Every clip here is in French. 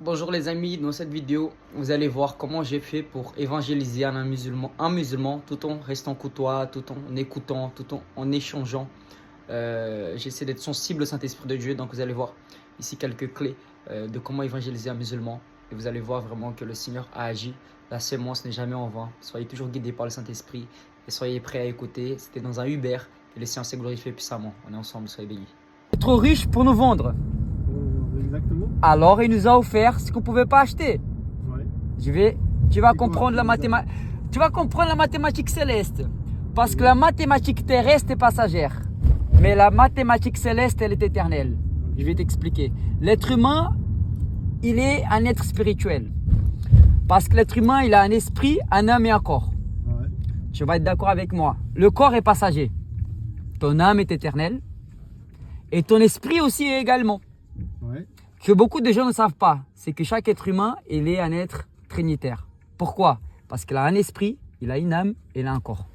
Bonjour les amis, dans cette vidéo, vous allez voir comment j'ai fait pour évangéliser un musulman tout en restant courtois, tout en écoutant, en échangeant. J'essaie d'être sensible au Saint-Esprit de Dieu, donc vous allez voir ici quelques clés de comment évangéliser un musulman. Et vous allez voir vraiment que le Seigneur a agi. La sémence n'est jamais en vain. Soyez toujours guidés par le Saint-Esprit et soyez prêts à écouter. C'était dans un Uber et le Seigneur s'est glorifié puissamment. On est ensemble, soyez bénis. Trop riche pour nous vendre. Exactement. Alors, il nous a offert ce qu'on ne pouvait pas acheter. Ouais. Tu vas comprendre la mathématique. Tu vas comprendre la mathématique céleste. Parce que la mathématique terrestre est passagère. Mais la mathématique céleste, elle est éternelle. Je vais t'expliquer. L'être humain, il est un être spirituel. Parce que l'être humain, il a un esprit, un âme et un corps. Ouais. Tu vas être d'accord avec moi. Le corps est passager. Ton âme est éternelle. Et ton esprit aussi est également. Ouais. Que beaucoup de gens ne savent pas, c'est que chaque être humain, il est un être trinitaire. Pourquoi? Parce qu'il a un esprit, il a une âme et il a un corps.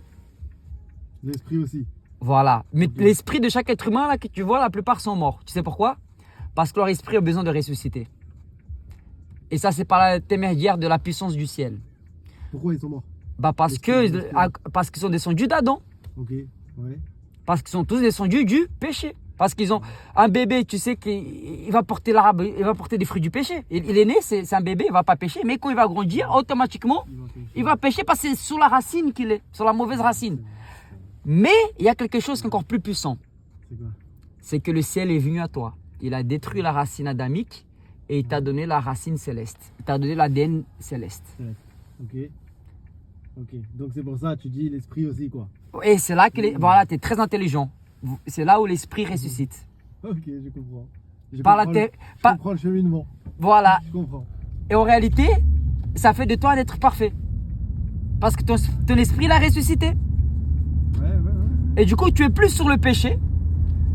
L'esprit aussi. Voilà. Mais Okay. l'esprit de chaque être humain, là, que tu vois, la plupart sont morts. Tu sais pourquoi? Parce que leur esprit a besoin de ressusciter. Et ça, c'est par l'intermédiaire de la puissance du ciel. Pourquoi ils sont morts? Parce qu'ils sont descendus d'Adam. Ok. Ouais. Parce qu'ils sont tous descendus du péché. Parce qu'ils ont un bébé, tu sais qu'il va porter l'arabe, il va porter des fruits du péché. Il est né, c'est un bébé, il ne va pas pécher. Mais quand il va grandir, automatiquement, il va pécher parce que c'est sur la racine qu'il est, sur la mauvaise racine. Mais il y a quelque chose qui est encore plus puissant. C'est quoi? C'est que le ciel est venu à toi. Il a détruit la racine adamique et il t'a donné la racine céleste. Il t'a donné l'ADN céleste. Ok. Ok. Donc c'est pour ça que tu dis l'esprit aussi, quoi. Et c'est là que, voilà, tu es très intelligent. C'est là où l'esprit ressuscite. Ok, je comprends. Je comprends le cheminement. Voilà. Je comprends. Et en réalité, ça fait de toi un être parfait. Parce que ton esprit l'a ressuscité. Ouais. Et du coup, tu es plus sur le péché.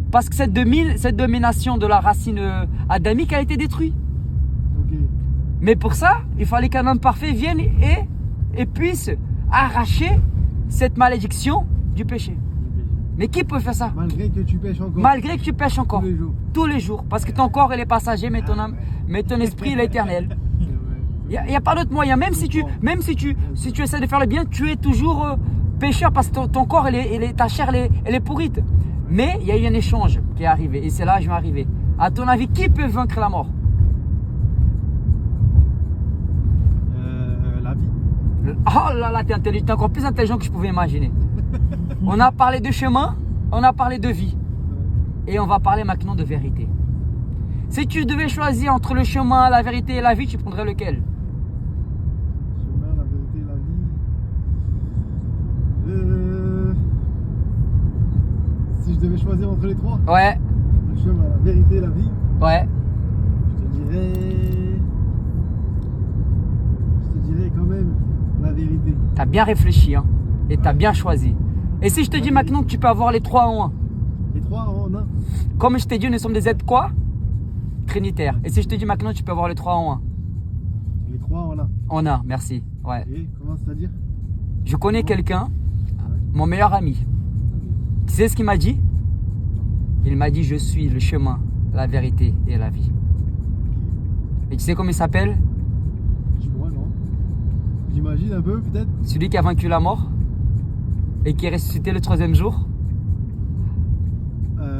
Parce que cette domination de la racine adamique a été détruite. Ok. Mais pour ça, il fallait qu'un homme parfait vienne et puisse arracher cette malédiction du péché. Mais qui peut faire ça? Malgré que tu pêches encore. Malgré que tu pêches encore. Tous les jours. Tous les jours. Parce que ton corps, il est passager, mais ton esprit, il est éternel. Il n'y a pas d'autre moyen. Même si tu essaies de faire le bien, tu es toujours pécheur parce que ton corps, ta chair, elle est pourrite. Mais il y a eu un échange qui est arrivé. Et c'est là que je vais arriver. À ton avis, qui peut vaincre la mort? La vie. Oh là là, t'es encore plus intelligent que je pouvais imaginer. On a parlé de chemin, on a parlé de vie. Et on va parler maintenant de vérité. Si tu devais choisir entre le chemin, la vérité et la vie, tu prendrais lequel? Le chemin, la vérité, la vie. Si je devais choisir entre les trois. Ouais, Le chemin, la vérité, la vie. ouais. Je te dirais quand même la vérité. T'as bien réfléchi, hein, et t'as bien choisi. Et si je te dis maintenant que tu peux avoir les trois en un? Les trois en un. Comme je t'ai dit, nous sommes des êtres quoi? Trinitaires. Et si je te dis maintenant que tu peux avoir les trois en un? Les trois en un. En un, merci. Ouais. Et comment c'est-à-dire? Je connais quelqu'un, Ouais. mon meilleur ami. Tu sais ce qu'il m'a dit? Il m'a dit, je suis le chemin, la vérité et la vie. Et tu sais comment il s'appelle? Dis-moi, non? J'imagine un peu, peut-être. Celui qui a vaincu la mort et qui est ressuscité le troisième jour?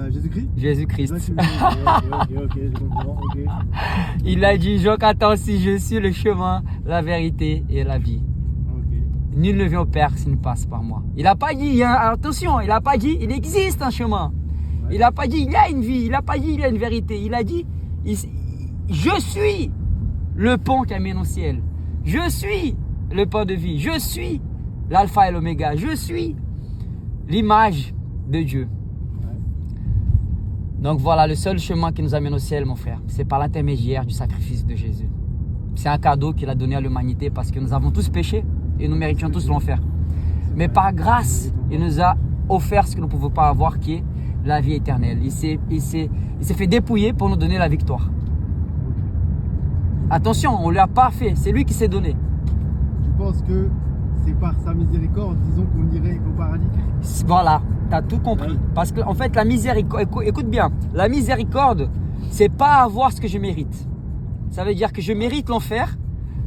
Jésus-Christ? Jésus-Christ. Ok, je comprends. Ok. Il a dit, Jean 14, si je suis le chemin, la vérité et la vie. Ok. Nul ne vient au Père s'il ne passe par moi. Il n'a pas dit, attention, il n'a pas dit, il existe un chemin. Ouais. Il n'a pas dit, il y a une vie. Il n'a pas dit, il y a une vérité. Il a dit, je suis le pont qui amène au ciel. Je suis le pain de vie. Je suis l'alpha et l'oméga. Je suis l'image de Dieu. Ouais. Donc voilà, le seul chemin qui nous amène au ciel, mon frère, c'est par l'intermédiaire du sacrifice de Jésus. C'est un cadeau qu'il a donné à l'humanité parce que nous avons tous péché et nous méritions tous l'enfer. Mais par grâce, il nous a offert ce que nous ne pouvons pas avoir, qui est la vie éternelle. Il s'est fait dépouiller pour nous donner la victoire. Attention, on ne lui a pas fait, c'est lui qui s'est donné. Tu penses que c'est par sa miséricorde, disons, qu'on irait au paradis? Voilà, tu as tout compris. Ouais. Parce qu'en fait, la miséricorde, écoute bien, la miséricorde, c'est pas avoir ce que je mérite. Ça veut dire que je mérite l'enfer,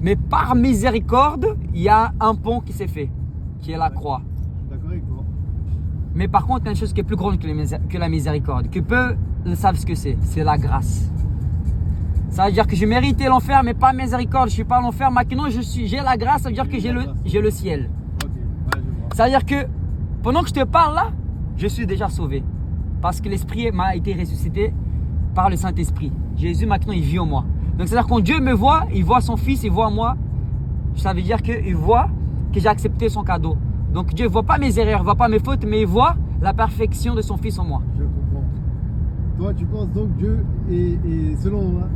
mais par miséricorde, il y a un pont qui s'est fait, qui est la croix. Je suis d'accord avec toi. Mais par contre, il y a une chose qui est plus grande que la miséricorde, que peu savent ce que c'est la grâce. Ça veut dire que je méritais l'enfer, mais pas miséricorde. Je ne suis pas à l'enfer. Maintenant, j'ai la grâce, ça veut dire que j'ai le ciel. Ok, ouais, je vois. Ça veut dire que pendant que je te parle là, je suis déjà sauvé. Parce que l'Esprit m'a été ressuscité par le Saint-Esprit. Jésus, maintenant, il vit en moi. Donc, c'est-à-dire quand Dieu me voit, il voit son Fils, il voit moi. Ça veut dire qu'il voit que j'ai accepté son cadeau. Donc, Dieu ne voit pas mes erreurs, il ne voit pas mes fautes, mais il voit la perfection de son Fils en moi. Je comprends. Toi, tu penses donc Dieu et selon moi,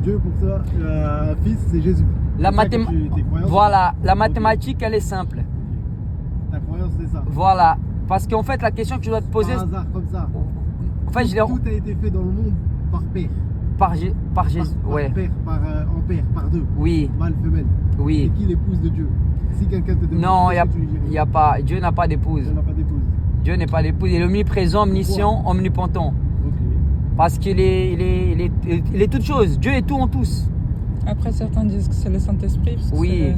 Dieu pour toi, fils, c'est Jésus. Voilà, la mathématique, elle est simple. Ta croyance, c'est ça. Voilà, parce qu'en fait, la question que tu dois te poser. Par hasard, comme ça. En fait, tout a été fait dans le monde par père. Par Jésus, ouais. Par père, en père, par deux. Oui. Mâle, femelle. Oui. C'est qui l'épouse de Dieu? Si quelqu'un te demande. Non, il y a pas. Dieu n'a pas d'épouse. Dieu n'a pas d'épouse. Dieu n'est pas d'épouse. Il est omniprésent, omniscient, omnipotent. Ok. Parce qu'il est toute chose. Dieu est tout en tous. Après, certains disent que c'est le Saint-Esprit. Oui.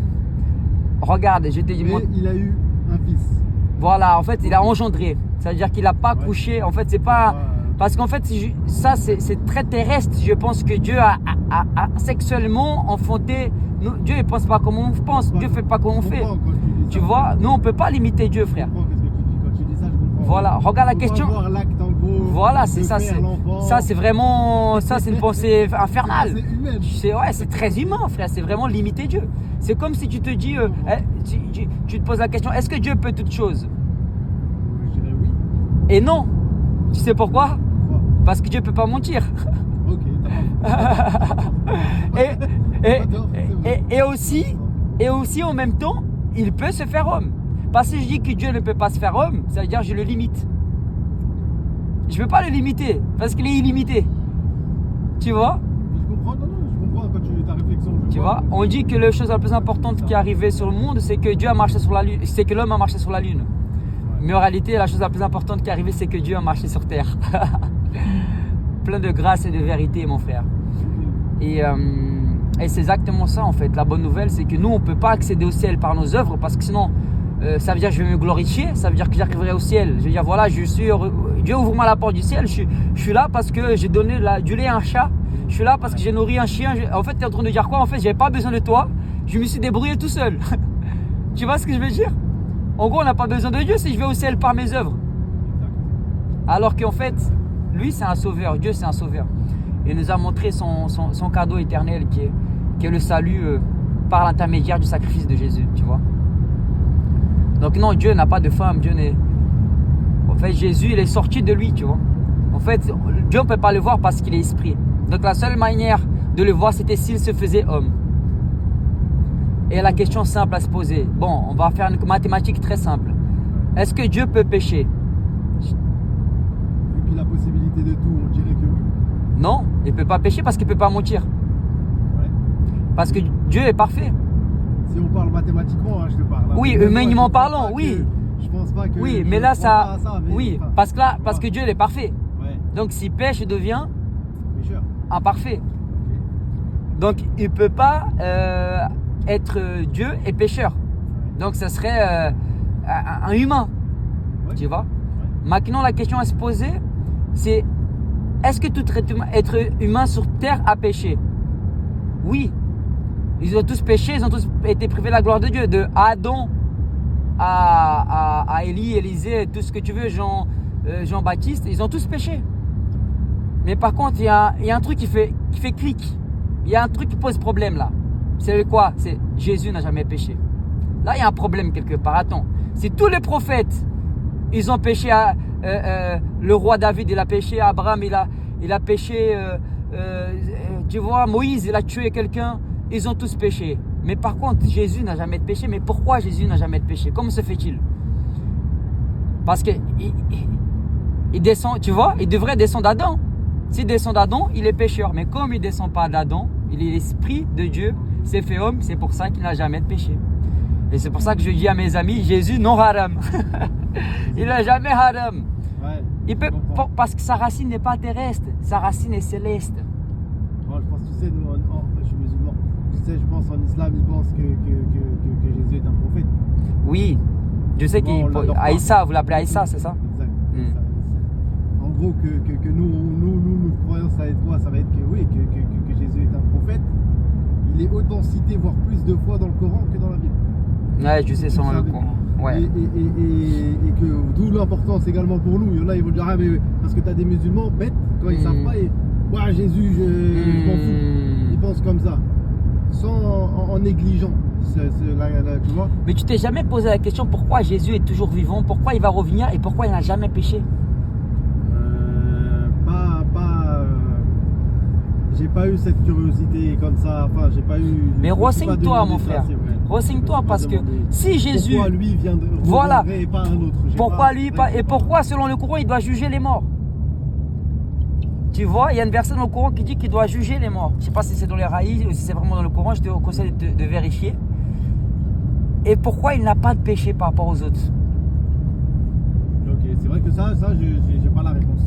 Regarde, je te dis. Mais il a eu un fils. Voilà, en fait, il a engendré. Ça veut dire qu'il n'a pas couché. En fait, c'est pas. Parce qu'en fait, ça, c'est très terrestre. Je pense que Dieu a sexuellement enfanté. Dieu ne pense pas comme on pense. Dieu ne fait pas comme on fait. Tu vois, nous, on ne peut pas limiter Dieu, frère. Quand tu dis ça, je comprends. Voilà, regarde la question. Voir l'acte, en gros, voilà, c'est ça. C'est vraiment. Ça, c'est une pensée infernale. C'est humain. C'est très humain, frère. C'est vraiment limiter Dieu. C'est comme si tu te dis. Tu te poses la question, est-ce que Dieu peut toutes choses? Je dirais oui. Et non. Tu sais pourquoi? Parce que Dieu ne peut pas mentir. Ok, t'as et aussi en même temps, il peut se faire homme. Parce que je dis que Dieu ne peut pas se faire homme, ça veut dire que je le limite. Je ne peux pas le limiter parce qu'il est illimité. Tu vois? Je comprends, je comprends quand ta réflexion. Tu vois? On dit que la chose la plus importante qui est arrivée sur le monde, c'est que Dieu a marché sur la lune, c'est que l'homme a marché sur la lune. Mais en réalité, la chose la plus importante qui est arrivée, c'est que Dieu a marché sur terre. Plein de grâce et de vérité, mon frère. Et c'est exactement ça, en fait. La bonne nouvelle, c'est que nous, on ne peut pas accéder au ciel par nos œuvres, parce que sinon, ça veut dire que je vais me glorifier, ça veut dire que j'arriverai au ciel. Je veux dire, voilà, Dieu ouvre-moi la porte du ciel, je suis là parce que j'ai donné du lait à un chat, je suis là parce que j'ai nourri un chien. En fait, tu es en train de dire quoi? En fait, j'avais pas besoin de toi, je me suis débrouillé tout seul. Tu vois ce que je veux dire? En gros, on n'a pas besoin de Dieu si je vais au ciel par mes œuvres. Alors qu'en fait, lui, c'est un sauveur. Dieu, c'est un sauveur. Il nous a montré son cadeau éternel qui est le salut par l'intermédiaire du sacrifice de Jésus, tu vois. Donc non, Dieu n'a pas de femme. En fait, Jésus, il est sorti de lui, tu vois. En fait, Dieu, on ne peut pas le voir parce qu'il est esprit. Donc la seule manière de le voir, c'était s'il se faisait homme. Et la question simple à se poser. Bon, on va faire une mathématique très simple. Est-ce que Dieu peut pécher? Vu qu'il a la possibilité de tout, on dirait que oui. Non, il ne peut pas pécher parce qu'il ne peut pas mentir. Ouais. Parce que Dieu est parfait. Si on parle mathématiquement, je te parle. Oui, humainement parlant, oui. Je pense pas que. Oui, mais là, ça. Oui, parce que Dieu il est parfait. Ouais. Donc s'il pêche, il devient Pécheur. imparfait. Donc il ne peut pas être Dieu et pécheur. Donc ça serait un humain. Ouais. Tu vois? Maintenant, la question à se poser, c'est est-ce que tout être humain sur terre a péché? Oui. Ils ont tous péché, ils ont tous été privés de la gloire de Dieu. De Adam à Élie, Élisée, tout ce que tu veux, Jean-Baptiste, ils ont tous péché. Mais par contre, il y a un truc qui fait clic. Il y a un truc qui pose problème là. C'est quoi? C'est Jésus n'a jamais péché. Là, il y a un problème quelque part. Attends, si tous les prophètes, ils ont péché, le roi David, il a péché, Abraham, il a péché, tu vois, Moïse, il a tué quelqu'un, ils ont tous péché. Mais par contre, Jésus n'a jamais péché. Mais pourquoi Jésus n'a jamais péché? Comment se fait-il? Parce que il descend, tu vois, il devrait descendre d'Adam. S'il descend d'Adam, il est pécheur. Mais comme il ne descend pas d'Adam, il est l'esprit de Dieu, s'est fait homme, c'est pour ça qu'il n'a jamais péché. Et c'est pour ça que je dis à mes amis, Jésus non haram. Il n'a jamais haram. Ouais, il peut, parce que sa racine n'est pas terrestre, sa racine est céleste. Moi, je pense, tu sais, sais, je pense en islam, ils pensent que Jésus est un prophète. Oui, je sais Bon, on l'adore pas. Aïssa, vous l'appelez Aïssa, c'est ça? Exact. Hmm. En gros, que nous croyons, ça va être quoi? Ça va être que oui, que Jésus est un prophète. Il est autant cité, voire plus de fois dans le Coran que dans la Bible. Ouais, je sais, Vous selon le savez. Coran. Ouais. Et que d'où l'importance également pour nous. Il y en a, ils vont dire, ah, mais parce que tu as des musulmans bêtes, quand ils savent pas, et ouais, Jésus, je m'en fous. Ils pensent comme ça, sans en négligeant. Tu vois? Mais tu t'es jamais posé la question pourquoi Jésus est toujours vivant, pourquoi il va revenir et pourquoi il n'a jamais péché? J'ai pas eu cette curiosité comme ça. Enfin, j'ai pas eu. Mais je me suis pas renseigne-toi, demandé mon ça, frère. c'est vrai. Renseigne-toi Je me parce suis que pas demandé si Jésus. Pourquoi lui vient de. Voilà. reviendrait et pas un autre. J'ai Pourquoi pas- lui pas, et pourquoi selon le Coran il doit juger les morts? Tu vois, il y a une verset dans le Coran qui dit qu'il doit juger les morts. Je ne sais pas si c'est dans les raïs ou si c'est vraiment dans le Coran, je te conseille de vérifier. Et pourquoi il n'a pas de péché par rapport aux autres? Ok, c'est vrai que ça, j'ai pas la réponse.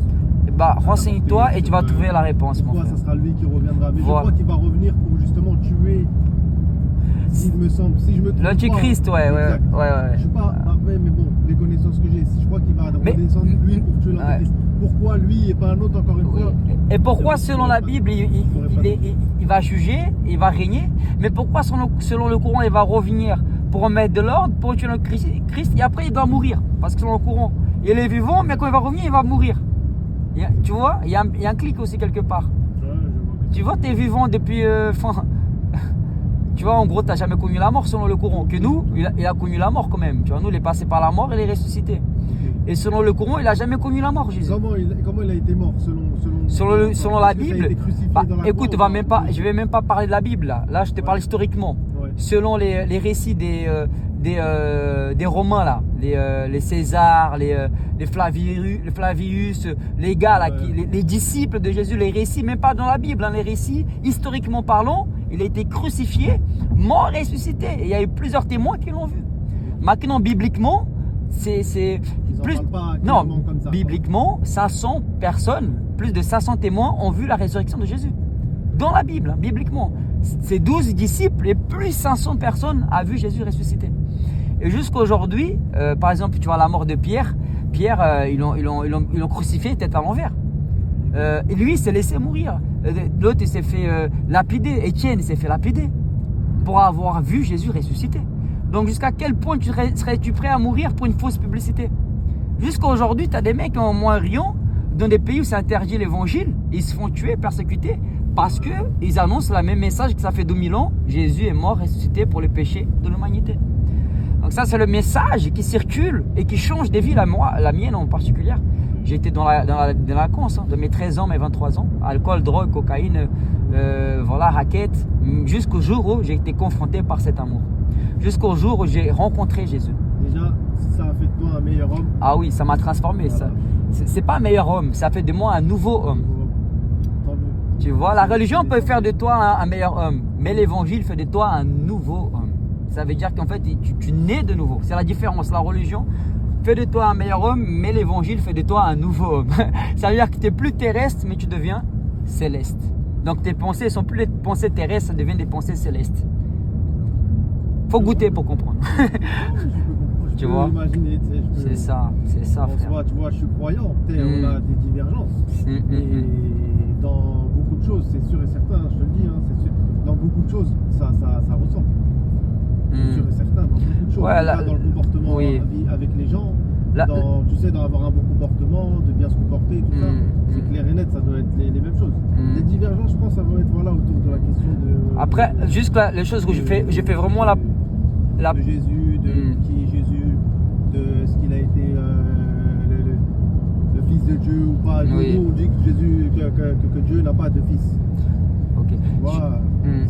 Bah, renseigne-toi et tu vas trouver la réponse, mon Pourquoi frère. ça sera lui qui reviendra? Mais Voilà. je crois qu'il va revenir pour justement tuer. S'il me semble, si je me trompe pas. L'Antichrist, ouais. Je sais pas, après, mais bon, les connaissances que j'ai, je crois qu'il va Mais- redescendre lui pour tuer l'Antichrist. Pourquoi lui et pas un autre encore une fois? Et pourquoi, selon la Bible, il va juger, il va régner? Mais pourquoi, selon le Coran, il va revenir pour remettre de l'ordre, pour tuer le Christ, et après il doit mourir? Parce que selon le Coran, il est vivant, mais quand il va revenir, il va mourir. Tu vois, il y a un clic aussi quelque part. Ouais, je vois que Tu vois, tu es vivant depuis. Tu vois, en gros, tu n'as jamais connu la mort selon le Coran. Que nous, il a connu la mort quand même. Tu vois, nous, il est passé par la mort et il est ressuscité. Ok. Et selon le Coran, il n'a jamais connu la mort, Jésus. Comment il a été mort Selon la Est-ce que ça a Bible, été crucifié bah, dans la écoute, croix je vais même pas parler de la Bible là. Là, je te parle historiquement. Ouais. Selon les récits des Romains là, les Césars, les Flavius, les gars là, les disciples de Jésus, les récits, même pas dans la Bible, hein, les récits, historiquement parlant, il a été crucifié, mort et ressuscité. Et il y a eu plusieurs témoins qui l'ont vu. Maintenant, bibliquement, c'est Ils en plus. parlent pas Non, clairement comme ça. bibliquement, 500 personnes, plus de 500 témoins ont vu la résurrection de Jésus. Dans la Bible, hein, bibliquement. C'est 12 disciples et plus 500 personnes ont vu Jésus ressuscité. Et jusqu'à aujourd'hui, par exemple, tu vois la mort de Pierre. Pierre, ils l'ont crucifié tête à l'envers. Et lui, il s'est laissé mourir. L'autre, il s'est fait lapider. Étienne, il s'est fait lapider pour avoir vu Jésus ressuscité. Donc, jusqu'à quel point serais-tu prêt à mourir pour une fausse publicité? Jusqu'à aujourd'hui, tu as des mecs en Moyen-Orient, dans des pays où c'est interdit l'évangile, ils se font tuer, persécuter, parce qu'ils annoncent le même message que ça fait 2000 ans. Jésus est mort, ressuscité pour les péchés de l'humanité. Donc ça, c'est le message qui circule et qui change des vies, la mienne en particulier. J'étais dans la délinquance, hein, de mes 13 ans, mes 23 ans. Alcool, drogue, cocaïne, voilà, raquette. Jusqu'au jour où j'ai été confronté par cet amour. Jusqu'au jour où j'ai rencontré Jésus. Déjà, ça a fait de toi un meilleur homme. Ah oui, ça m'a transformé. Voilà. C'est pas un meilleur homme, ça fait de moi un nouveau homme. Tant mieux. Tu vois, la religion peut faire de toi un meilleur homme, mais l'évangile fait de toi un nouveau homme. Ça veut dire qu'en fait, tu nais de nouveau. C'est la différence. La religion fait de toi un meilleur homme, mais l'évangile fait de toi un nouveau homme. Ça veut dire que tu n'es plus terrestre, mais tu deviens céleste. Donc tes pensées ne sont plus des pensées terrestres, ça devient des pensées célestes. Faut goûter pour comprendre. Je peux imaginer, tu sais, C'est ça, frère. Tu vois, je suis croyant, on a des divergences. Et dans beaucoup de choses, c'est sûr et certain, je te le dis, hein, c'est sûr, dans beaucoup de choses, ça ressort. C'est sûr et certain, dans beaucoup de choses. Ouais, Dans le comportement oui. avec les gens, Là, tu sais, d'avoir un bon comportement, de bien se comporter, tout ça, c'est clair et net, ça doit être les mêmes choses. Les divergences, je pense, ça va être voilà, autour de la question de... Après, juste là, les choses que j'ai fait vraiment de Jésus, de qui est Jésus, de est-ce qu'il a été le fils de Dieu ou pas. Oui. Nous, on dit que Jésus, que Dieu n'a pas de fils. Ok. Tu vois,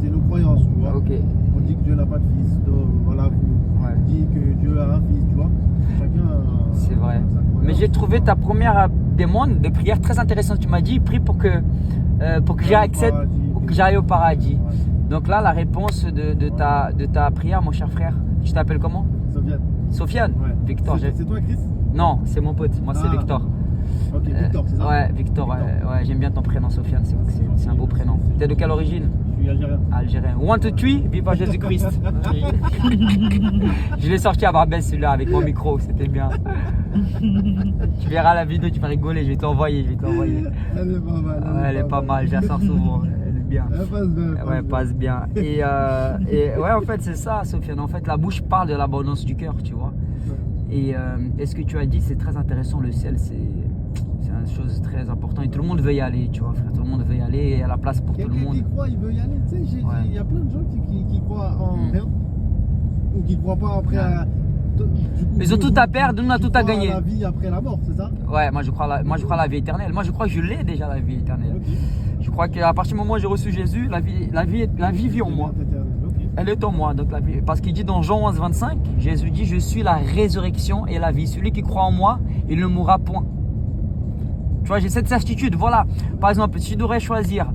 c'est nos croyances, tu vois. Ok. On dit que Dieu n'a pas de fils. Donc voilà, vous dites que Dieu a un fils, tu vois. Chacun. C'est vrai. sa croyance, Mais j'ai trouvé ta première demande de prière très intéressante. Tu m'as dit, prie pour que j'aille au paradis. Ouais. Donc là, la réponse de ta prière, mon cher frère, tu t'appelles comment? Sofiane. Sofiane? Ouais. Victor. C'est toi, Chris? Non, c'est mon pote. Moi, c'est Victor. Ok, Victor, c'est ça? Ouais, Victor. Ouais, j'aime bien ton prénom, Sofiane. C'est un beau prénom. T'es de quelle origine? Je suis algérien. Algérien. 1, 2, 3, vive Jésus-Christ. Je l'ai sorti à Barbès celui-là avec mon micro, c'était bien. Tu verras la vidéo, tu vas rigoler, je vais t'envoyer. Elle est pas mal. Ouais, elle est pas mal, je la sors souvent, elle est bien. Elle passe bien. Ouais, passe bien. Et ouais, en fait, c'est ça, Sofiane. En fait, la bouche parle de l'abondance du cœur, tu vois. Et ce que tu as dit, c'est très intéressant. Le ciel, c'est une chose très importante. Et tout le monde veut y aller, tu vois, frère. Tout le monde veut y aller. Il y a la place pour tout le Quelqu'un monde. qui croit, il veut y aller. Tu sais, il y a plein de gens qui croient en rien. Ou qui croient pas après à. Du coup, Ils ont tout à perdre, nous on a tout à gagner. La vie après la mort, c'est ça? Ouais, moi je crois à la vie éternelle. Moi je crois que je l'ai déjà, la vie éternelle. Okay. Je crois qu'à partir du moment où j'ai reçu Jésus, la vie vit en moi. Okay. Elle est en moi. Donc la vie, parce qu'il dit dans Jean 11, 25, Jésus dit: je suis la résurrection et la vie. Celui qui croit en moi, il ne mourra point. Tu vois, j'ai cette certitude. Voilà. Par exemple, si tu devrais choisir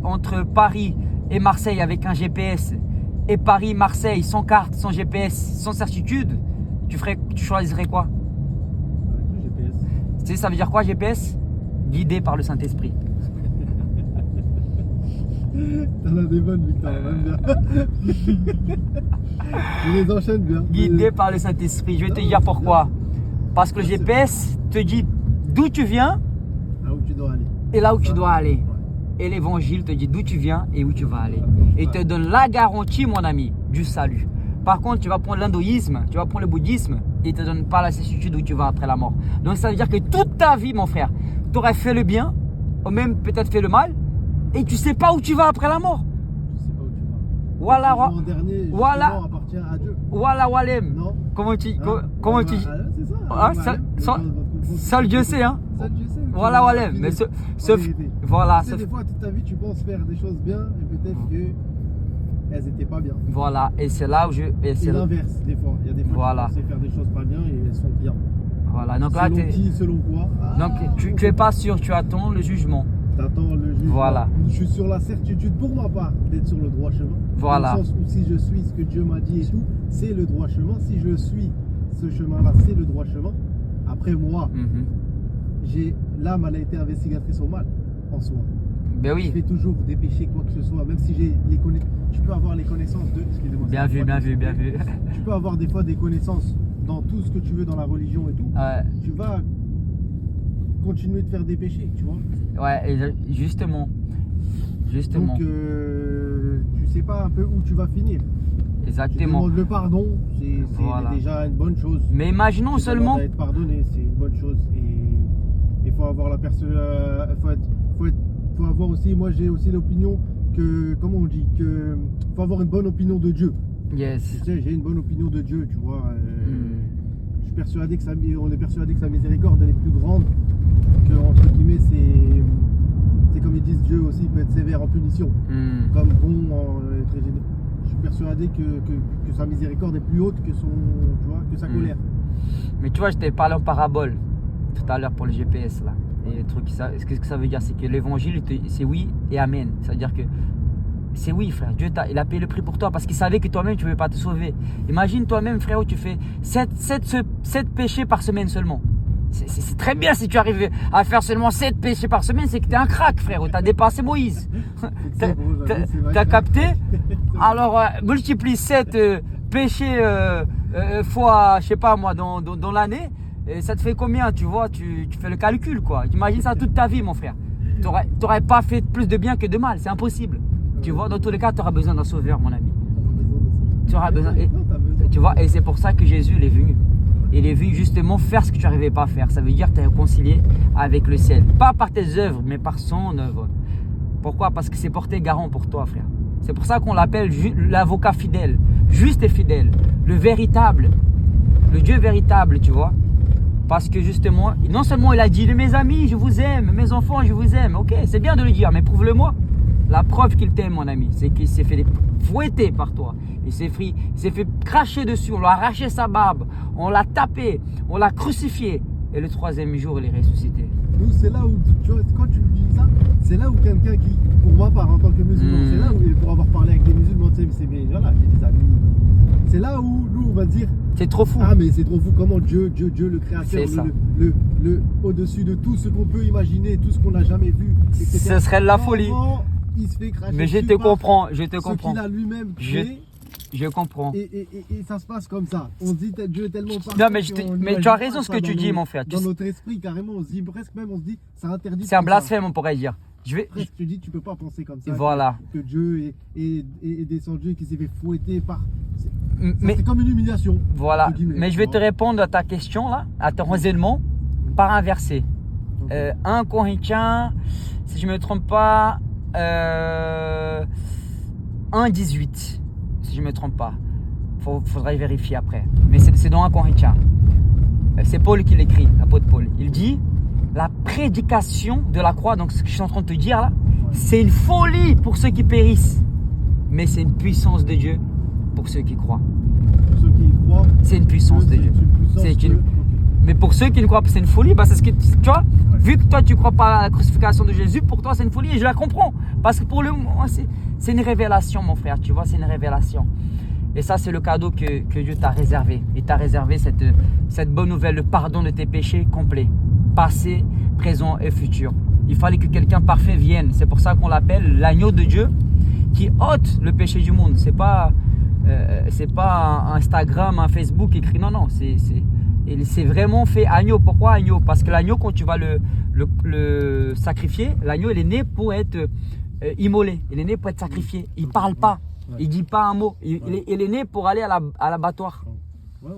entre Paris et Marseille avec un GPS, et Paris, Marseille, sans carte, sans GPS, sans certitude, tu choisirais quoi? Le GPS. Tu sais, ça veut dire quoi, GPS? Guidé par le Saint-Esprit. T'en as des bonnes, Victor, même bien. Tu les enchaînes bien. Guidé par le Saint-Esprit. Je vais te dire pourquoi. Parce que le GPS te dit d'où tu viens là où tu dois aller. et là où tu dois aller. Et l'évangile te dit d'où tu viens et où tu vas aller. Et te donne la garantie, mon ami, du salut. Par contre, tu vas prendre l'hindouisme, tu vas prendre le bouddhisme, et il ne te donne pas la certitude où tu vas après la mort. Donc ça veut dire que toute ta vie, mon frère, tu aurais fait le bien, ou même peut-être fait le mal, et tu ne sais pas où tu vas après la mort. Tu sais pas où tu vas. Voilà, Le jugement dernier, voilà. appartient à Dieu. Voilà, Walem. Non. Comment tu... Hein? comment tu... C'est ça. Ah, seul Dieu sait, hein. Seul Dieu sait. Voilà, Walem. Mais voilà. Tu sais, des fois, toute ta vie, tu penses faire des choses bien, et peut-être que elles n'étaient pas bien. Voilà, et c'est là où je... Et c'est l'inverse, des fois. Il y a des fois voilà. tu pensais faire des choses pas bien et elles sont bien. Voilà, donc là, selon qui, selon quoi? Donc, tu es pas sûr, tu attends le jugement. T'attends le jugement. Voilà. Je suis sur la certitude, pour ma part, d'être sur le droit chemin. Voilà. Dans le sens où si je suis ce que Dieu m'a dit et tout, c'est le droit chemin. Si je suis ce chemin-là, c'est le droit chemin. Après moi, l'âme, elle a été investigatrice au mal, en soi. Ben oui. Je fais toujours des péchés, quoi que ce soit, même si j'ai les connaissances. Tu peux avoir les connaissances de. Excusez-moi. Bien vu. Tu peux avoir des fois des connaissances dans tout ce que tu veux, dans la religion et tout. Ouais. Tu vas continuer de faire des péchés, tu vois. Ouais, justement. Donc, tu sais pas un peu où tu vas finir. Exactement. Tu demandes le pardon, c'est voilà. déjà une bonne chose. Mais imaginons seulement. Être pardonné, c'est une bonne chose. Et il faut avoir la personne. Faut avoir aussi. Moi, j'ai aussi l'opinion que. Comment on dit? Que. Faut avoir une bonne opinion de Dieu. Yes. Tu sais, j'ai une bonne opinion de Dieu, tu vois. Je suis persuadé que on est persuadé que sa miséricorde elle est plus grande. Que, entre guillemets, c'est comme ils disent, Dieu aussi peut être sévère en punition. Comme bon, très généreux. Je suis persuadé que sa miséricorde est plus haute que que sa colère. Mais tu vois, je t'ai parlé en parabole tout à l'heure pour le GPS là. Et le truc, qu'est-ce que ça veut dire? C'est que l'évangile, c'est oui et amen. C'est-à-dire que c'est oui, frère. Dieu il a payé le prix pour toi parce qu'il savait que toi-même tu ne pouvais pas te sauver. Imagine toi-même, frérot, tu fais 7 péchés par semaine seulement. C'est très bien si tu arrives à faire seulement 7 péchés par semaine, c'est que tu es un crack, frérot. Tu as dépassé Moïse. Tu as capté? Alors, multiplie 7 péchés fois, je sais pas moi, dans l'année. Et ça te fait combien, tu vois? Tu fais le calcul, quoi. Imagine ça toute ta vie, mon frère. Tu n'aurais pas fait plus de bien que de mal. C'est impossible. Tu vois, dans tous les cas, tu auras besoin d'un sauveur, mon ami. Tu auras besoin. Tu vois, et c'est pour ça que Jésus il est venu. Il est venu justement faire ce que tu n'arrivais pas à faire. Ça veut dire te réconcilier avec le ciel. Pas par tes œuvres, mais par son œuvre. Pourquoi? Parce que c'est porté garant pour toi, frère. C'est pour ça qu'on l'appelle l'avocat fidèle. Juste et fidèle. Le véritable. Le Dieu véritable, tu vois. Parce que justement, non seulement il a dit: mes amis, je vous aime, mes enfants, je vous aime. Ok, c'est bien de le dire, mais prouve-le-moi. La preuve qu'il t'aime, mon ami, c'est qu'il s'est fait fouetter par toi. Il s'est fait cracher dessus, on lui a arraché sa barbe, on l'a tapé, on l'a crucifié. Et le 3e jour, il est ressuscité. Nous, c'est là où, tu vois, quand tu dis ça, c'est là où quelqu'un qui, pour ma part, en tant que musulman, c'est là où, pour avoir parlé avec des musulmans, tu sais, c'est bien, voilà, j'ai des amis. C'est là où nous, on va dire: c'est trop fou. Ah, mais c'est trop fou, comment Dieu, le créateur, le au-dessus de tout ce qu'on peut imaginer, tout ce qu'on n'a jamais vu, etc. Ce serait la folie. il se fait cracher. Mais je dessus te par comprends, je te ce comprends. qu'il a lui-même créé. Je comprends. Et ça se passe comme ça. On se dit Dieu est tellement parfait. Non, mais, qu'on mais tu imagine as pas raison ce ça que tu dans dis, nos- mon frère. Dans notre esprit, carrément, on se dit presque même, on se dit, c'est interdit. C'est un comme ça. blasphème, on pourrait dire. Je vais. Presque, tu dis, tu peux pas penser comme ça. Voilà. Que Dieu est descendu, qui s'est fait fouetter par. Mais C'est comme une humiliation. voilà. entre guillemets, Mais je tu vais vois. te répondre à ta question là, à ton raisonnement, par un verset. Ok. 1 Corinthiens, si je ne me trompe pas, 1,18, si je ne me trompe pas. Faudrait vérifier après. Mais c'est dans 1 Corinthiens. C'est Paul qui l'écrit, l'apôtre Paul. Il dit, la prédication de la croix, donc ce que je suis en train de te dire là, c'est une folie pour ceux qui périssent. Mais c'est une puissance de Dieu pour ceux qui croient. Pour ceux qui y croient, C'est une puissance de Dieu. C'est une- Ok. Mais pour ceux qui ne croient pas, c'est une folie. Bah, c'est ce que tu vois. Vu que toi tu ne crois pas à la crucifixion de Jésus, pour toi c'est une folie et je la comprends. Parce que pour le moment, c'est une révélation, mon frère. Tu vois, c'est une révélation. Et ça, c'est le cadeau que Dieu t'a réservé. Il t'a réservé cette bonne nouvelle, le pardon de tes péchés complet, passé, présent et futur. Il fallait que quelqu'un parfait vienne. C'est pour ça qu'on l'appelle l'agneau de Dieu qui ôte le péché du monde. C'est pas un Instagram, un Facebook écrit. Non, non. C'est vraiment fait agneau. Pourquoi agneau? Parce que l'agneau, quand tu vas le sacrifier, l'agneau, il est né pour être immolé. Il est né pour être sacrifié. Il parle pas. Il dit pas un mot. Il est né pour aller à l'abattoir. Ouais,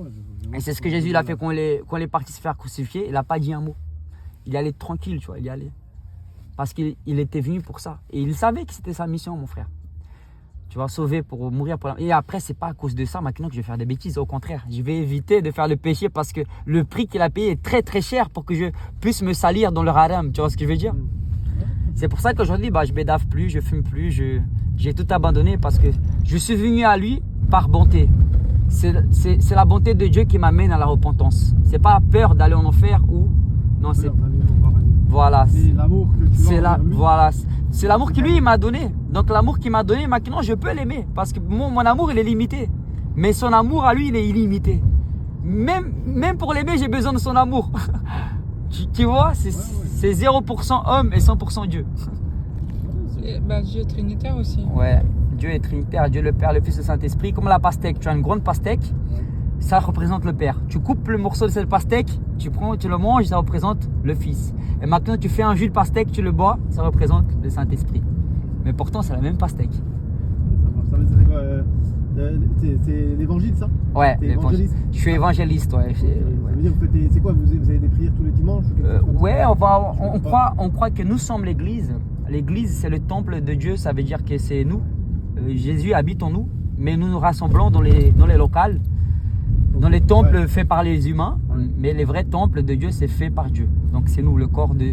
Et c'est ce que Jésus il a fait quand il est parti se faire crucifier. Il n'a pas dit un mot. Il est allé tranquille, tu vois. Il est allé. Parce qu'il était venu pour ça. Et il savait que c'était sa mission, mon frère. Tu vas sauver pour mourir. Et après, c'est pas à cause de ça maintenant que je vais faire des bêtises. Au contraire, je vais éviter de faire le péché parce que le prix qu'il a payé est très très cher pour que je puisse me salir dans le haram. Tu vois ce que je veux dire? C'est pour ça qu'aujourd'hui, je bédave plus, je fume plus, j'ai tout abandonné parce que je suis venu à lui par bonté. C'est la bonté de Dieu qui m'amène à la repentance. C'est pas la peur d'aller en enfer ou non, c'est voilà. C'est l'amour que tu C'est as envers lui. voilà. C'est l'amour que lui il m'a donné. Donc l'amour qu'il m'a donné, maintenant je peux l'aimer parce que mon amour il est limité. Mais son amour à lui il est illimité. Même pour l'aimer, j'ai besoin de son amour. tu vois, c'est 0% homme et 100% Dieu. Et, Dieu est trinitaire aussi. Ouais, Dieu est trinitaire, Dieu le Père, le Fils et le Saint-Esprit. Comme la pastèque, tu as une grande pastèque, ça représente le Père. Tu coupes le morceau de cette pastèque, tu le manges, ça représente le Fils. Et maintenant, tu fais un jus de pastèque, tu le bois, ça représente le Saint-Esprit. Mais pourtant, c'est la même pastèque. Ça veut dire quoi c'est l'évangile, ça? Ouais, T'es évangéliste? je suis évangéliste, ouais. Ça veut dire, c'est quoi? Vous avez des prières tous les dimanches? Ouais, on croit que nous sommes l'église. L'église, c'est le temple de Dieu, ça veut dire que c'est nous. Jésus habite en nous, mais nous nous rassemblons dans les locales, dans les temples faits par les humains, mais les vrais temples de Dieu, c'est fait par Dieu. Donc c'est nous, le corps de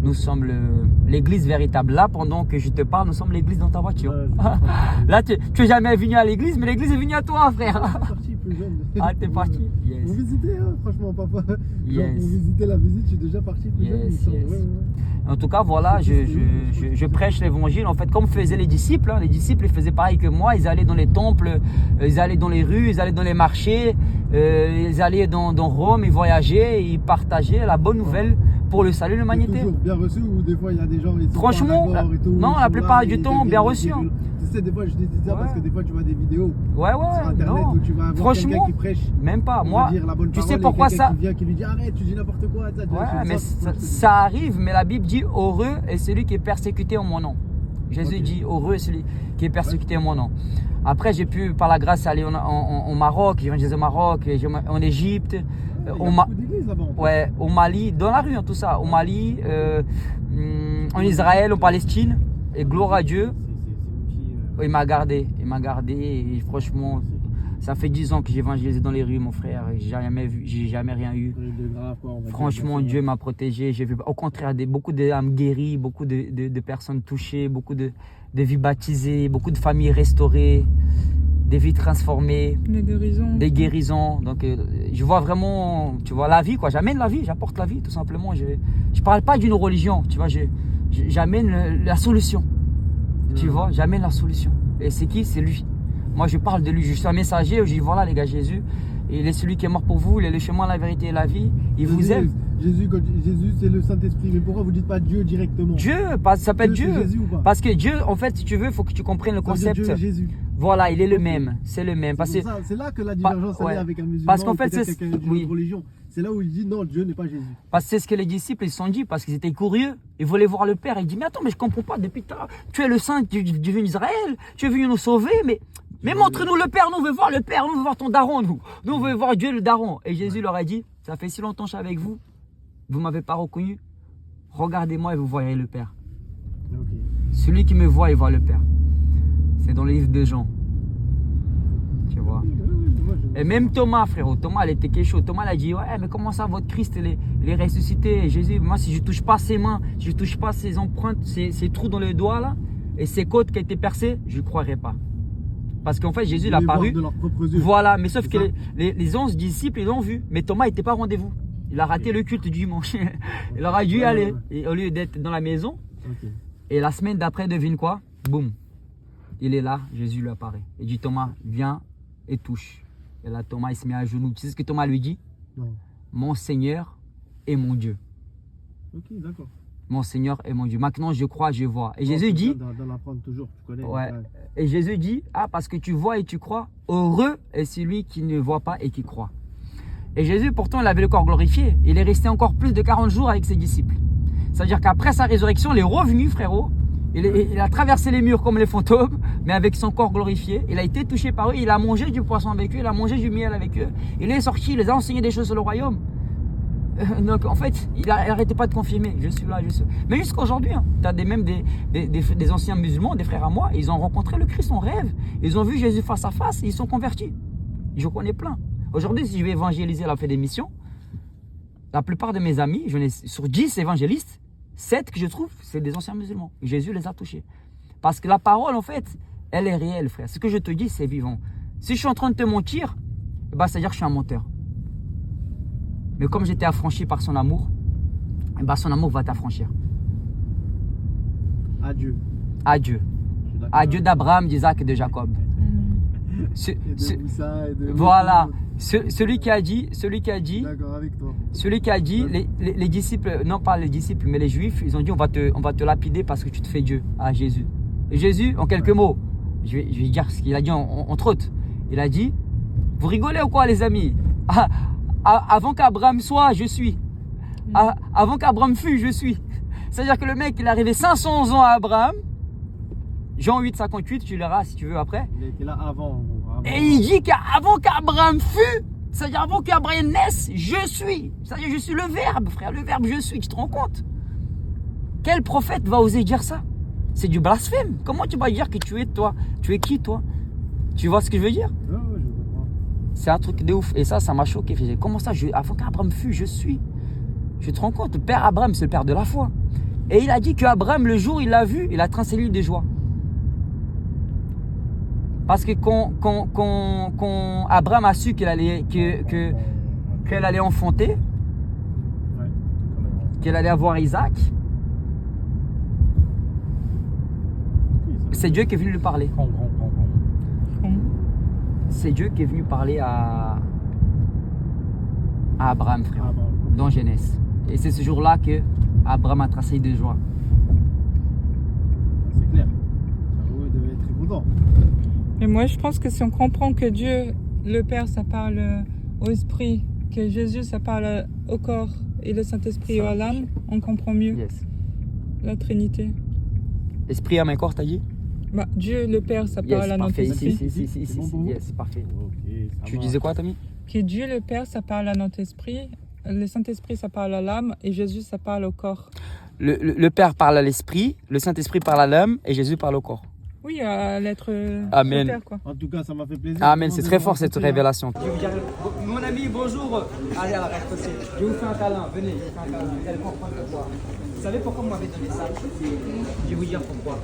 nous sommes l'église véritable. Là, pendant que je te parle, nous sommes l'église dans ta voiture. Là, tu es jamais venu à l'église, mais l'église est venue à toi, frère. Je suis parti plus jeune. Ah, t'es parti? Yes. On visitait, hein, franchement, papa. Genre, Yes. pour visiter la visite, je suis déjà parti plus jeune. Yes, il me yes. semble. En tout cas, voilà, je prêche l'évangile. En fait, comme faisaient les disciples, hein, les disciples ils faisaient pareil que moi. Ils allaient dans les temples, ils allaient dans les rues, ils allaient dans les marchés, ils allaient dans Rome, ils voyageaient, ils partageaient la bonne nouvelle pour le salut de l'humanité. Toujours bien reçu ou des fois il y a des gens. Ils sont Franchement, pas d'accord et tout, non, ils la sont plupart là, du ils temps, deviennent bien reçu, hein. Tu sais, des fois je dis ça parce que des fois tu vois des vidéos Ouais, sur internet non. où tu vas voir quelqu'un Franchement, qui prêche. même pas. On va Moi, dire la bonne tu parole sais et pourquoi quelqu'un ça. qui vient qui lui dit arrête, tu dis n'importe quoi. Ouais, mais ça arrive, mais la Bible dit heureux est celui qui est persécuté en mon nom. Jésus dit heureux est celui qui est persécuté en mon nom. Après, j'ai pu, par la grâce, aller au Maroc, j'ai évangélisé au Maroc, en Égypte, au Mali, dans la rue, hein, tout ça, au Mali, en Israël, en Palestine, et gloire à Dieu. Il m'a gardé, et franchement, ça fait 10 ans que j'ai évangélisé dans les rues, mon frère, et j'ai jamais rien eu. Franchement, Dieu m'a protégé, j'ai vu au contraire beaucoup d'âmes guéries, beaucoup de personnes touchées, beaucoup de vies baptisées, beaucoup de familles restaurées, des vies transformées, des guérisons. Donc je vois vraiment, tu vois, la vie, quoi. J'amène la vie, j'apporte la vie, tout simplement. Je parle pas d'une religion, tu vois, j'amène la solution. Tu vois, j'amène la solution. Et c'est qui? C'est lui. Moi, je parle de lui. Je suis un messager. Je dis voilà, les gars, Jésus, Il est celui qui est mort pour vous, il est le chemin, la vérité et la vie. Il vous aime. Jésus, c'est le Saint-Esprit. Mais pourquoi vous dites pas Dieu directement? Dieu, ça s'appelle Dieu. C'est Jésus ou pas? Parce que Dieu, en fait, si tu veux, il faut que tu comprennes le concept. Dieu et Jésus. Voilà, il est le même. C'est le même. C'est là que la divergence elle est avec un musulman. Parce qu'en fait, c'est quelqu'un d'une autre religion. C'est là où il dit non, Dieu n'est pas Jésus. Parce que c'est ce que les disciples ils se sont dit, parce qu'ils étaient curieux. Ils voulaient voir le Père. Ils disent, mais attends, mais je comprends pas, depuis tu es le saint du venu d'Israël, tu es venu nous sauver, mais montre-nous le Père, nous on veut voir le Père, nous on veut voir ton daron, nous on veut voir Dieu le daron. Et Jésus leur a dit, ça fait si longtemps que je suis avec vous, vous m'avez pas reconnu, regardez-moi et vous verrez le Père. Okay. Celui qui me voit, il voit le Père. C'est dans le livre de Jean. Tu vois. Et même Thomas, frérot, Thomas, il était quelque chose. Thomas, il a dit, ouais, mais comment ça, votre Christ, il est ressuscité? Et Jésus, moi, si je ne touche pas ses mains, si je ne touche pas ses empreintes, ses trous dans les doigts, là, et ses côtes qui ont été percées, je ne croirais pas. Parce qu'en fait, Jésus, il a apparu. Voilà, mais sauf que les 11 disciples, ils l'ont vu. Mais Thomas, il n'était pas au rendez-vous. Il a raté le culte du dimanche. Il aurait dû y aller. Et au lieu d'être dans la maison. Okay. Et la semaine d'après, devine quoi? Boum. Il est là, Jésus lui apparaît. Il dit, Thomas, viens et touche. Et là, Thomas, il se met à genoux. Tu sais ce que Thomas lui dit? Non. Mon Seigneur et mon Dieu. Ok, d'accord. Mon Seigneur et mon Dieu. Maintenant, je crois, je vois. Et Jésus dit... D'en apprendre toujours, tu connais. Ouais. Et Jésus dit, parce que tu vois et tu crois, heureux est celui qui ne voit pas et qui croit. Et Jésus, pourtant, il avait le corps glorifié. Il est resté encore plus de 40 jours avec ses disciples. C'est-à-dire qu'après sa résurrection, il est revenu, frérot. Il a traversé les murs comme les fantômes, mais avec son corps glorifié. Il a été touché par eux, il a mangé du poisson avec eux, il a mangé du miel avec eux. Il est sorti, il les a enseigné des choses sur le royaume. Donc en fait, il n'arrêtait pas de confirmer, je suis là, je suis là. Mais jusqu'à aujourd'hui, hein, tu as même des anciens musulmans, des frères à moi, ils ont rencontré le Christ en rêve. Ils ont vu Jésus face à face et ils sont convertis. Je connais plein. Aujourd'hui, si je vais évangéliser à la fin des missions, la plupart de mes amis, sur 10 évangélistes, 7 que je trouve, c'est des anciens musulmans. Jésus les a touchés. Parce que la parole, en fait, elle est réelle, frère. Ce que je te dis, c'est vivant. Si je suis en train de te mentir, c'est-à-dire que je suis un menteur. Mais comme j'étais affranchi par son amour, son amour va t'affranchir. Adieu. Adieu. Adieu d'Abraham, d'Isaac et de Jacob. Voilà. Celui qui a dit, d'accord, avec toi. Celui qui a dit, les disciples, non pas les disciples, mais les juifs, ils ont dit on va te lapider parce que tu te fais Dieu à Jésus. Et Jésus, en quelques mots, je vais dire ce qu'il a dit entre autres. Il a dit, vous rigolez ou quoi les amis? Avant qu'Abraham soit, je suis. Avant qu'Abraham fût, je suis. C'est-à-dire que le mec, il est arrivé 500 ans à Abraham. Jean 8, 58, tu liras si tu veux après. Il était là avant. Et il dit qu'avant qu'Abraham fût, c'est-à-dire avant qu'Abraham naisse, je suis. C'est-à-dire je suis le verbe, frère. Le verbe je suis, tu te rends compte? Quel prophète va oser dire ça? C'est du blasphème. Comment tu vas dire que tu es toi? Tu es qui toi? Tu vois ce que je veux dire? Ouais, je comprends. C'est un truc de ouf. Et ça m'a choqué. Comment ça, avant qu'Abraham fût, je suis. Je te rends compte, le père Abraham, c'est le père de la foi. Et il a dit qu'Abraham, le jour où il l'a vu, il a traversé une cellule de joie. Parce que quand Abraham a su qu'elle allait enfanter, qu'elle allait avoir Isaac, c'est Dieu qui est venu lui parler. C'est Dieu qui est venu parler à Abraham, frère, dans Genèse. Et c'est ce jour-là que Abraham a tracé de joie. C'est clair. Il devait être très content. Et moi, je pense que si on comprend que Dieu, le Père, ça parle au Esprit, que Jésus, ça parle au corps, et le Saint-Esprit à l'âme, on comprend mieux la Trinité. Esprit, âme et corps, t'as dit? Dieu, le Père, ça parle à notre esprit. C'est parfait. Okay, tu disais quoi, Tammy? Que Dieu, le Père, ça parle à notre esprit, le Saint-Esprit, ça parle à l'âme, et Jésus, ça parle au corps. Le Père parle à l'esprit, le Saint-Esprit parle à l'âme, et Jésus parle au corps. Oui, à l'être Amen. Père, quoi. En tout cas, ça m'a fait plaisir. Amen, c'est très fort cette révélation. Je vais vous dire, mon ami, bonjour. Allez, à la reste aussi. Je vous fais un câlin, venez, je vous fais un câlin. Vous allez comprendre pourquoi. Vous savez pourquoi vous m'avez donné ça? Je vais vous dire pourquoi.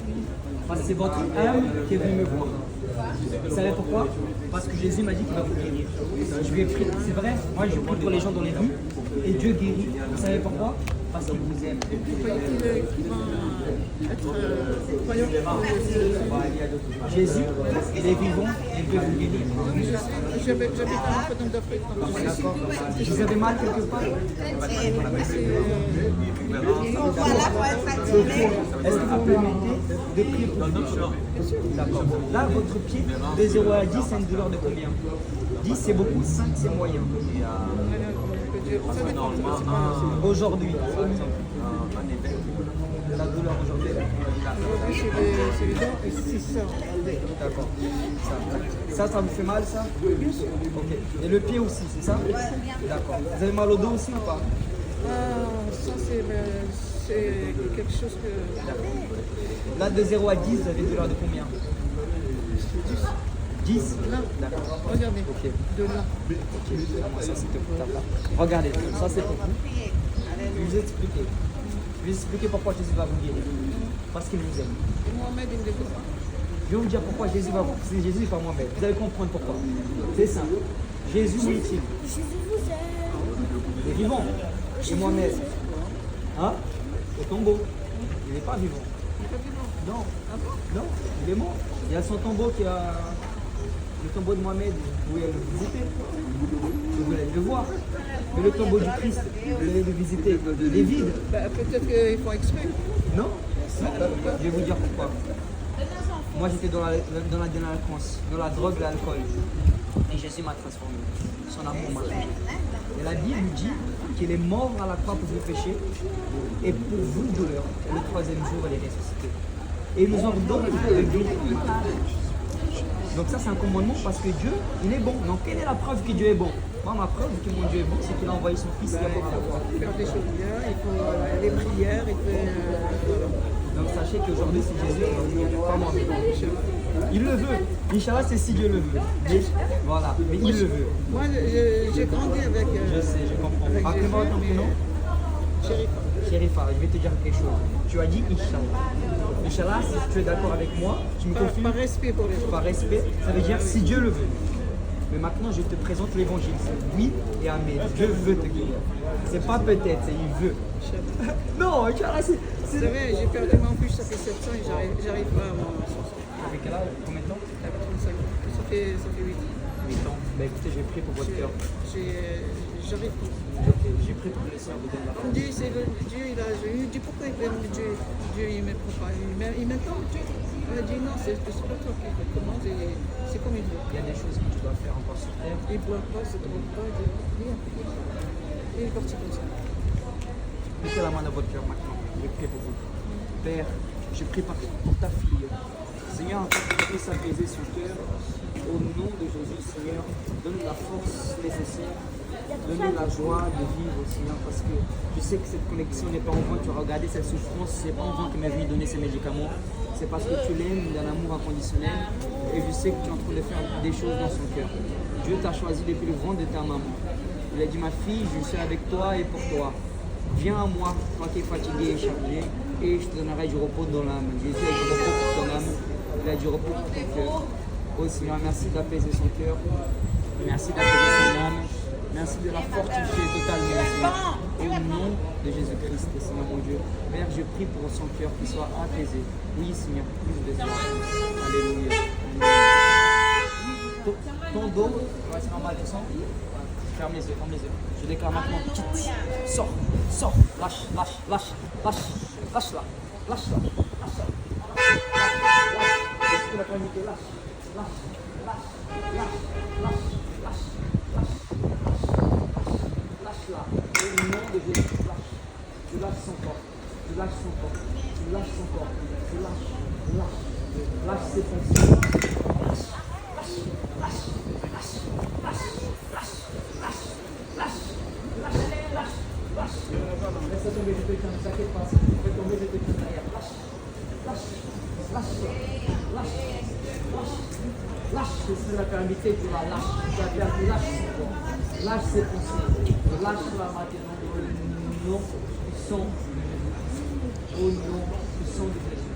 Parce que c'est votre âme qui est venue me voir. Vous savez pourquoi? Parce que Jésus m'a dit qu'il va vous guérir. Je lui ai pris, c'est vrai, moi je prie pour les gens dans les rues et Dieu guérit. Vous savez pourquoi? Parce qu'il vous aime. croyant. Jésus, il est vivant, il peut vous guérir. J'avais pas un peu d'Afrique. D'accord. Vous avez mal quelque part? Est-ce que vous permettez de prier pour vous? D'accord. Là, votre pied, de 0 à 10, c'est une douleur de combien? 10 c'est beaucoup, 5 c'est moyen. Aujourd'hui, la douleur aujourd'hui. C'est les dents et c'est ça. D'accord. Ça vous fait mal ça? Bien sûr. Ok. Et le pied aussi, c'est ça? D'accord. Vous avez mal au dos aussi ou pas? Ça c'est quelque chose que... Là, de 0 à 10, vous avez une douleur de combien? 10? Là, D'accord. regardez, Ok. de là. Ok. Ça c'était pour ta part. Regardez, ça c'est pour vous. Je vais vous expliquer. Je vais vous expliquer pourquoi Jésus va vous guérir. Parce qu'il vous aime. Et Mohamed, il me dit ça. Je vais vous dire pourquoi Jésus va vous. C'est Jésus et pas Mohamed. Vous allez comprendre pourquoi. C'est ça. Jésus, où est-il? Il est vivant. Et Mohamed? Hein? Au tombeau. Il n'est pas vivant. Non. Non, il est mort. Il y a son tombeau qui a. Le tombeau de Mohamed, vous allez le visiter. Vous allez le voir. Mais le tombeau du Christ, vous allez le visiter. Il est vide. Peut-être qu'ils font exprès. Non? Je vais vous dire pourquoi. Moi j'étais dans la délinquance, dans la drogue, l'alcool. Et Jésus m'a transformé. Son amour m'a fait. Et la Bible dit qu'il est mort à la croix pour vos péchés et pour vos douleurs. Et le troisième jour, il est ressuscité. Et il nous ordonne de vivre. Donc ça c'est un commandement parce que Dieu, il est bon. Donc quelle est la preuve que Dieu est bon? Moi ma preuve que mon Dieu est bon, c'est qu'il a envoyé son fils qui est mort à la croix. Faire des choses bien, il faut les prières, il faut... Donc sachez qu'aujourd'hui c'est Jésus qui va vous guérir, pas moi. Il le veut. Inch'Allah c'est si Dieu le veut. Mais, voilà, mais il le veut. Moi j'ai grandi avec... Je sais, je comprends. Rappelez-moi ton prénom. Chérifa. Chérifa, je vais te dire quelque chose. Tu as dit Inch'Allah. Inch'Allah, si tu es d'accord avec moi, tu me confirmes. Par respect pour les gens. Par respect, ça veut dire si Dieu le veut. Mais maintenant, je te présente l'évangile. C'est oui et amen. Dieu veut te guérir. C'est pas peut-être, c'est il veut. Non, Inch'Allah, c'est. Vous savez, j'ai perdu mon fils, ça fait 7 ans et j'arrive pas à m'en sortir. Avec quel âge? Combien de temps? Ça fait 8 ans. 8 ans. Bah écoutez, je vais prier pour votre cœur. J'arrive pas. Ok, j'ai prié pour le Seigneur de donner la force. Dieu, il a dit pourquoi il m'aime Dieu il m'aime pas. Il m'attend Dieu. Il a dit non, c'est pas toi qui recommande, c'est comme il veut. Il y a des choses que tu dois faire encore sur terre. Il ne boit pas, il ne se drogue pas, il dit rien. Et il est parti comme ça. Mettez la main dans votre cœur maintenant. Je vais prier pour vous. Père, je prie pour ta fille. Seigneur, afin que tu puisses apaiser son cœur. Au nom de Jésus, Seigneur, donne-nous la force nécessaire. Donne-nous la joie de vivre, Seigneur, parce que tu sais que cette connexion n'est pas en vain. Tu as regardé cette souffrance, c'est pas en vain que m'a venu donner ces médicaments. C'est parce que tu l'aimes d'un amour inconditionnel. Et je sais que tu es en train de faire des choses dans son cœur. Dieu t'a choisi depuis le ventre de ta maman. Il a dit, ma fille, je suis avec toi et pour toi. Viens à moi, toi qui es fatigué et chargé, et je te donnerai du repos dans l'âme. Jésus a du repos pour ton âme, il a du repos pour ton cœur. Oh Seigneur, merci d'apaiser son cœur, merci d'apaiser son âme, merci de la fortifier totalement, Seigneur. Et au nom de Jésus-Christ, Seigneur mon Dieu, Père, je prie pour son cœur qui soit apaisé. Oui Seigneur, plus de joie. Alléluia. Ton dos, va être normal, tu sens? Ferme les yeux, ferme les yeux. Je déclare maintenant, quitte, sors, sors, lâche, lâche, lâche, lâche, lâche-la, lâche-la, lâche-la, lâche, est-ce que la calamité lâche, lâche, lâche, lâche, lâche, lâche, lâche, lâche, lâche-la, au nom de Jésus, lâche, tu lâches son corps, tu lâches son corps, tu lâches son corps, tu lâches, lâche, lâche ses pensées, lâche, lâche, lâche, lâche, lâche, lâche. Laisse tomber, je te tiens, ne t'inquiète pas, si tu fais tomber, je te tiens derrière. Lâche, lâche, lâche, lâche, lâche, lâche, c'est la calamité, tu la lâches, tu as perdu, lâche son corps, lâche ses pensées, lâche-la maintenant au nom puissant de Jésus, au nom puissant de Jésus.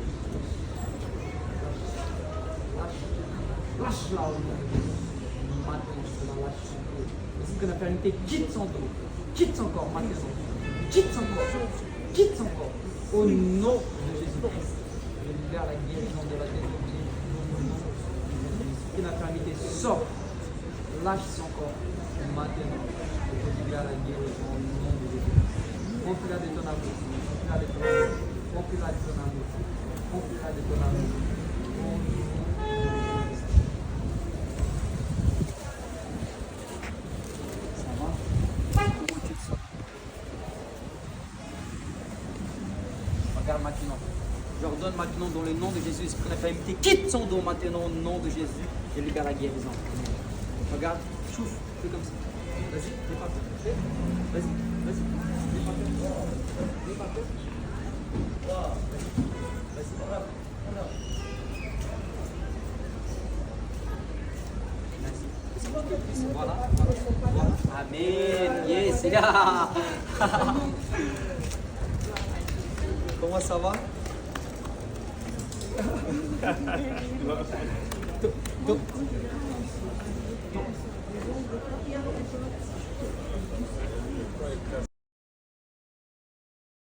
Lâche-la au nom de Jésus. Maintenant, je te la lâche. Ainsi que la paternité quitte son dos, quitte son corps maintenant, quitte son corps, quitte son corps, au nom de Jésus. Je libère la guérison de la tête de pied. Esprit d'infirmité, sort. Lâche son corps. Maintenant, je libère la guérison au nom de Jésus. Remplis-la de ton amour. Remplis-la de ton amour. Remplis-la de ton amour. Remplis-la de ton amour. Ça va? Comment tu te sens? Regarde maintenant. J'ordonne maintenant dans le nom de Jésus, esprit d'infirmité, quitte son dos maintenant au nom de Jésus. Je libère la guérison. Regarde, chouffe, fais comme ça. Vas-y, n'aie pas peur. Vas-y, vas-y, n'aie pas peur. N'aie pas peur. Vas-y, voilà. Voilà, voilà. Amen. Yes, yeah. Comment ça va?